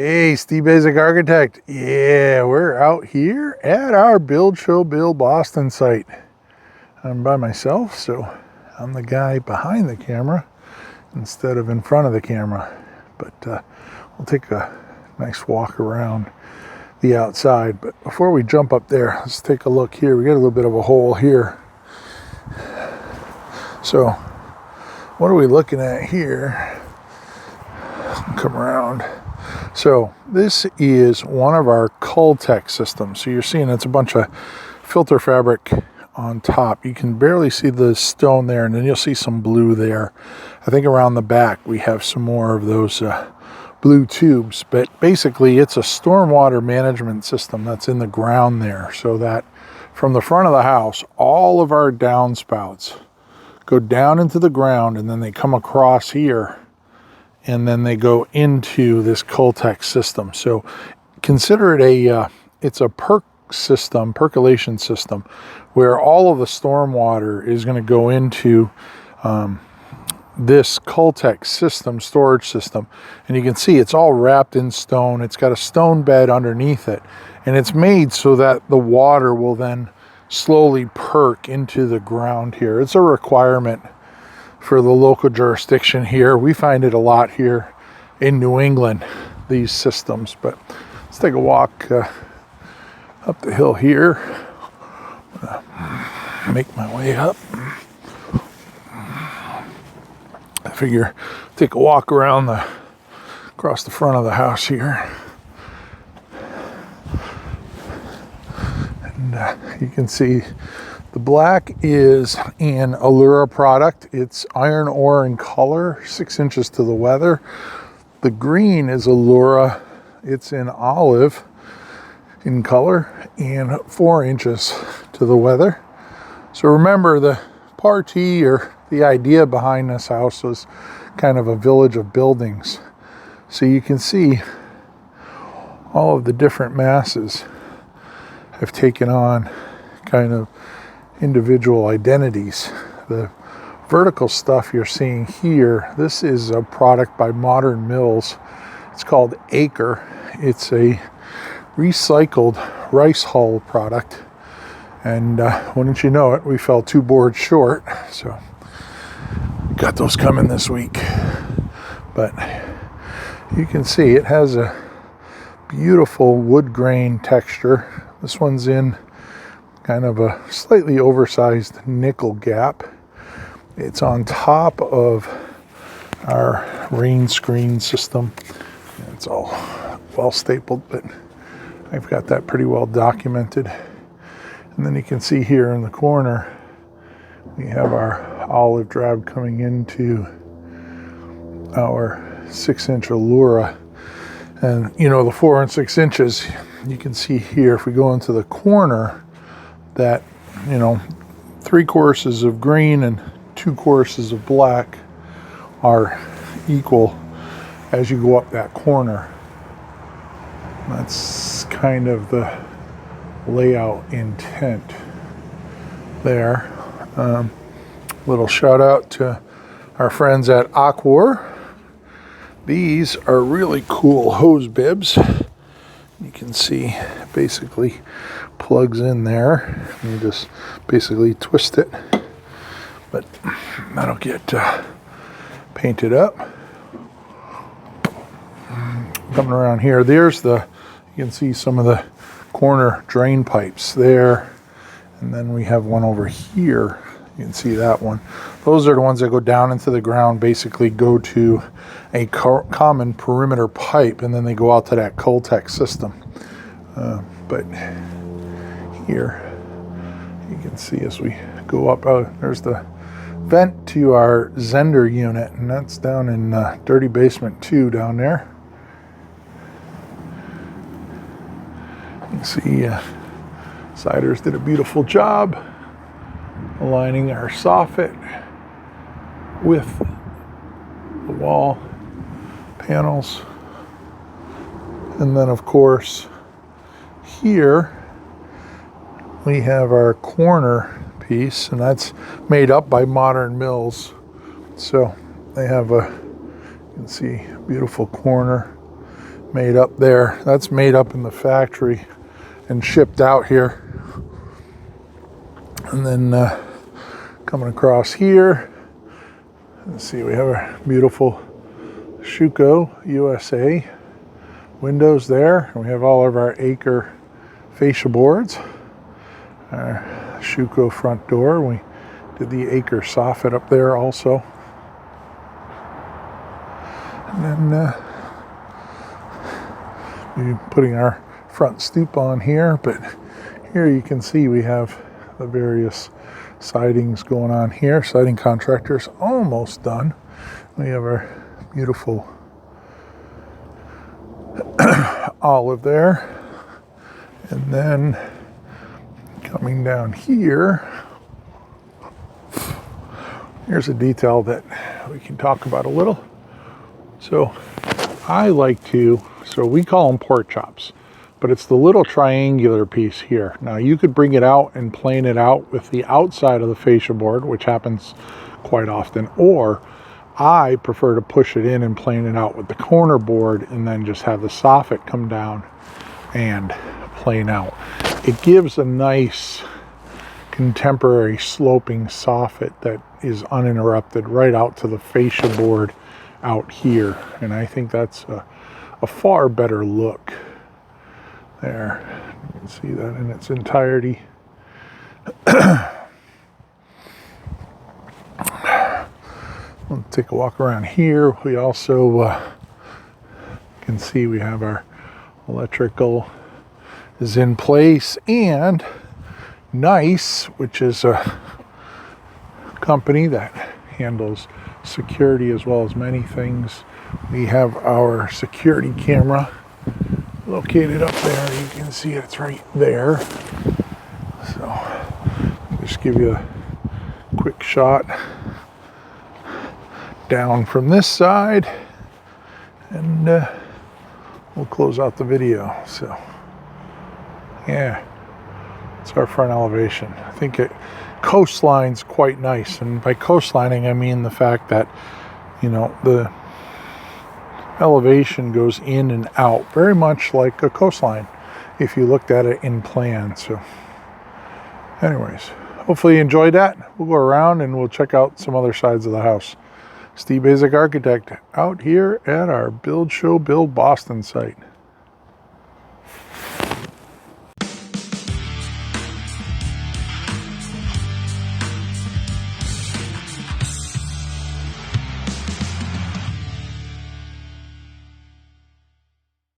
Hey, Steve Basic Architect. Yeah, we're out here at our Build Show Build Boston site. I'm by myself, so I'm the guy behind the camera instead of in front of the camera. But we'll take a nice walk around the outside. But before we jump up there, let's take a look here. We got a little bit of a hole here. So what are we looking at here? Come around. So this is one of our Cultec systems. So you're seeing it's a bunch of filter fabric on top. You can barely see the stone there, and then you'll see some blue there. I think around the back we have some more of those blue tubes, but basically it's a stormwater management system that's in the ground there, so that from the front of the house, all of our downspouts go down into the ground, and then they come across here, and then they go into this Cultec system. So consider it it's a percolation system, where all of the stormwater is going to go into this Cultec system, storage system. And you can see it's all wrapped in stone. It's got a stone bed underneath it, and it's made so that the water will then slowly perk into the ground here. It's a requirement for the local jurisdiction here. We find it a lot here in New England, these systems. But let's take a walk up the hill here. Make my way up. I figure take a walk around across the front of the house here. And you can see the black is an Allura product. It's iron ore in color, 6 inches to the weather. The green is Allura. It's in olive in color and 4 inches to the weather. So remember, the party or the idea behind this house was kind of a village of buildings. So you can see all of the different masses have taken on kind of individual identities. The vertical stuff you're seeing here, this is a product by Modern Mills. It's called Acre. It's a recycled rice hull product, and wouldn't you know it, we fell 2 boards short, so got those coming this week. But you can see it has a beautiful wood grain texture. This one's in kind of a slightly oversized nickel gap. It's on top of our rain screen system. It's all well stapled, but I've got that pretty well documented. And then you can see here in the corner, we have our olive drab coming into our 6-inch Allura. And you know, the 4 and 6 inches, you can see here, if we go into the corner, that, you know, 3 courses of green and 2 courses of black are equal as you go up that corner. That's kind of the layout intent there. Little shout out to our friends at Aquor. These are really cool hose bibs. You can see basically plugs in there. You just basically twist it, but that'll get painted up. Coming around here, you can see some of the corner drain pipes there, and then we have one over here. You can see that one. Those are the ones that go down into the ground, basically go to a common perimeter pipe, and then they go out to that Cultec system. But here you can see as we go up, there's the vent to our Zender unit, and that's down in Dirty Basement 2 down there. You can see Siders did a beautiful job aligning our soffit with the wall panels. And then of course here we have our corner piece, and that's made up by Modern Mills. So they have you can see, beautiful corner made up there. That's made up in the factory and shipped out here. And then coming across here, let's see, we have a beautiful Schuco USA windows there. And we have all of our Acre fascia boards. Our Schuco front door. We did the Acre soffit up there also. And then we're putting our front stoop on here, but here you can see we have the various sidings going on here. Siding contractor's almost done. We have our beautiful olive there. And then coming down here, here's a detail that we can talk about a little. So so we call them port chops, but it's the little triangular piece here. Now you could bring it out and plane it out with the outside of the fascia board, which happens quite often, or I prefer to push it in and plane it out with the corner board and then just have the soffit come down and plane out. It gives a nice contemporary sloping soffit that is uninterrupted right out to the fascia board out here, and I think that's a far better look there. You can see that in its entirety. We'll take a walk around here. We also can see we have our electrical is in place, and Nice, which is a company that handles security as well as many things. We have our security camera located up there. You can see it's right there. So just give you a quick shot down from this side, and we'll close out the video. So yeah, it's our front elevation. I think coastline's quite nice, and by coastlining I mean the fact that, you know, the elevation goes in and out very much like a coastline if you looked at it in plan. So anyways, hopefully you enjoyed that. We'll go around and we'll check out some other sides of the house. Steve Basic Architect out here at our Build Show Build Boston site.